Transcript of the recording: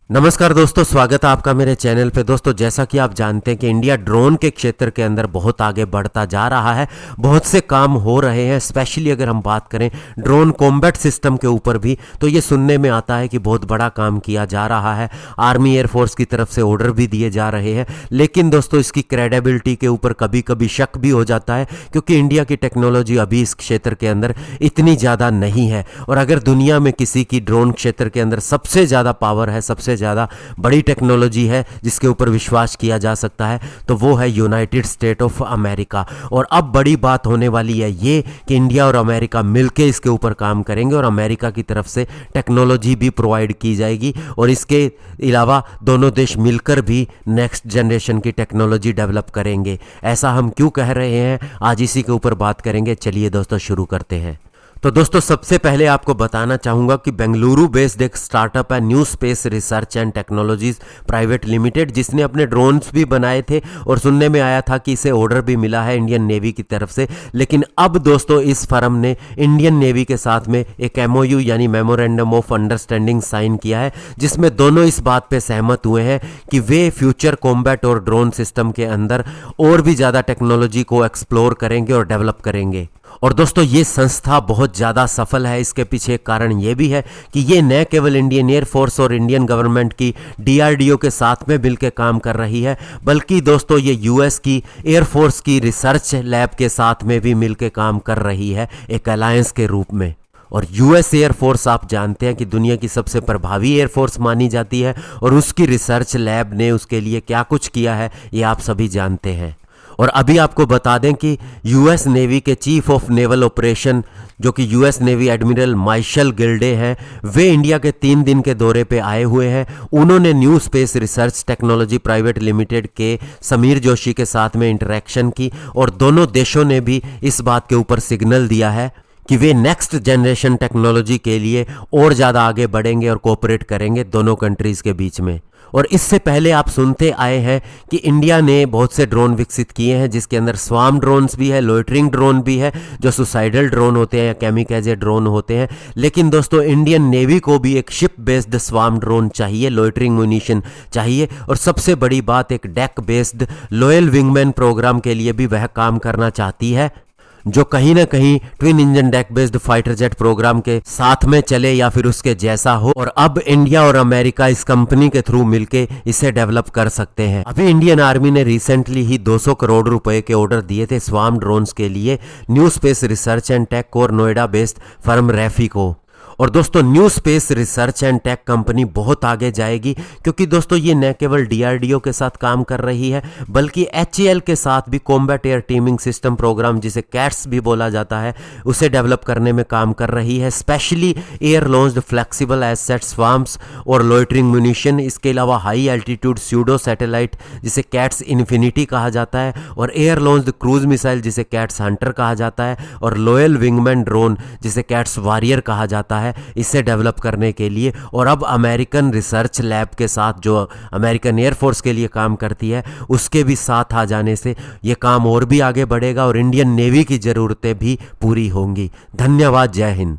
नमस्कार दोस्तों, स्वागत है आपका मेरे चैनल पे। दोस्तों, जैसा कि आप जानते हैं कि इंडिया ड्रोन के क्षेत्र के अंदर बहुत आगे बढ़ता जा रहा है। बहुत से काम हो रहे हैं। स्पेशली अगर हम बात करें ड्रोन कॉम्बैट सिस्टम के ऊपर भी, तो ये सुनने में आता है कि बहुत बड़ा काम किया जा रहा है। आर्मी एयरफोर्स की तरफ से ऑर्डर भी दिए जा रहे हैं। लेकिन दोस्तों, इसकी क्रेडिबिलिटी के ऊपर कभी कभी शक भी हो जाता है, क्योंकि इंडिया की टेक्नोलॉजी अभी इस क्षेत्र के अंदर इतनी ज़्यादा नहीं है। और अगर दुनिया में किसी की ड्रोन क्षेत्र के अंदर सबसे ज़्यादा पावर है, सबसे ज़्यादा बड़ी टेक्नोलॉजी है जिसके ऊपर विश्वास किया जा सकता है, तो वो है यूनाइटेड स्टेट ऑफ अमेरिका। और अब बड़ी बात होने वाली है ये कि इंडिया और अमेरिका मिलकर इसके ऊपर काम करेंगे और अमेरिका की तरफ से टेक्नोलॉजी भी प्रोवाइड की जाएगी। और इसके अलावा दोनों देश मिलकर भी नेक्स्ट जनरेशन की टेक्नोलॉजी डेवलप करेंगे। ऐसा हम क्यों कह रहे हैं, आज इसी के ऊपर बात करेंगे। चलिए दोस्तों, शुरू करते हैं। तो दोस्तों, सबसे पहले आपको बताना चाहूँगा कि बेंगलुरु बेस्ड एक स्टार्टअप है new space research and technologies private limited, जिसने अपने ड्रोन्स भी बनाए थे और सुनने में आया था कि इसे ऑर्डर भी मिला है इंडियन नेवी की तरफ से। लेकिन अब दोस्तों, इस फर्म ने इंडियन नेवी के साथ में एक MOU यानी मेमोरेंडम ऑफ अंडरस्टैंडिंग साइन किया है, जिसमें दोनों इस बात पर सहमत हुए हैं कि वे फ्यूचर कॉम्बैट और ड्रोन सिस्टम के अंदर और भी ज़्यादा टेक्नोलॉजी को एक्सप्लोर करेंगे और डेवलप करेंगे। और दोस्तों, ये संस्था बहुत ज़्यादा सफल है। इसके पीछे एक कारण ये भी है कि ये न केवल इंडियन एयरफोर्स और इंडियन गवर्नमेंट की DRDO के साथ में मिलकर काम कर रही है, बल्कि दोस्तों ये US की एयरफोर्स की रिसर्च लैब के साथ में भी मिलकर काम कर रही है एक अलायंस के रूप में। और US एयरफोर्स आप जानते हैं कि दुनिया की सबसे प्रभावी एयरफोर्स मानी जाती है, और उसकी रिसर्च लैब ने उसके लिए क्या कुछ किया है ये आप सभी जानते हैं। और अभी आपको बता दें कि US नेवी के चीफ ऑफ नेवल ऑपरेशन, जो कि US नेवी एडमिरल माइशल गिल्डे हैं, वे इंडिया के 3 दिन के दौरे पे आए हुए हैं। उन्होंने new space research technology private limited के समीर जोशी के साथ में इंटरेक्शन की, और दोनों देशों ने भी इस बात के ऊपर सिग्नल दिया है कि वे नेक्स्ट जनरेशन टेक्नोलॉजी के लिए और ज़्यादा आगे बढ़ेंगे और कोऑपरेट करेंगे दोनों कंट्रीज़ के बीच में। और इससे पहले आप सुनते आए हैं कि इंडिया ने बहुत से ड्रोन विकसित किए हैं, जिसके अंदर स्वार्म ड्रोन्स भी है, लोइटरिंग ड्रोन भी है, जो सुसाइडल ड्रोन होते हैं या कैमिकाजे ड्रोन होते हैं। लेकिन दोस्तों, इंडियन नेवी को भी एक शिप बेस्ड स्वार्म ड्रोन चाहिए, लोइटरिंग म्यूनिशन चाहिए। और सबसे बड़ी बात, एक deck based loyal wingman programme के लिए भी वह काम करना चाहती है, जो कहीं ना कहीं twin engine deck based fighter jet programme के साथ में चले या फिर उसके जैसा हो। और अब इंडिया और अमेरिका इस कंपनी के थ्रू मिलके इसे डेवलप कर सकते हैं। अभी इंडियन आर्मी ने रिसेंटली ही 200 करोड़ रुपए के ऑर्डर दिए थे स्वार्म ड्रोन्स के लिए new space research and tech और नोएडा बेस्ड फर्म रैफी को। और दोस्तों, new space research and tech company बहुत आगे जाएगी, क्योंकि दोस्तों ये न केवल DRDO के साथ काम कर रही है, बल्कि HAL के साथ भी combat air teeming system program, जिसे कैट्स भी बोला जाता है, उसे डेवलप करने में काम कर रही है। Specially air launched flexible asset swarms और लोइटरिंग म्यूनिशन, इसके अलावा हाई एल्टीट्यूड स्यूडो सैटेलाइट जिसे कैट्स इन्फिनिटी कहा जाता है, और एयर लॉन्च्ड क्रूज मिसाइल जिसे कैट्स हंटर कहा जाता है, और लॉयल विंगमैन ड्रोन जिसे कैट्स वॉरियर कहा जाता है, इसे डेवलप करने के लिए। और अब अमेरिकन रिसर्च लैब के साथ, जो अमेरिकन एयरफोर्स के लिए काम करती है, उसके भी साथ आ जाने से ये काम और भी आगे बढ़ेगा और इंडियन नेवी की ज़रूरतें भी पूरी होंगी। धन्यवाद। जय हिंद।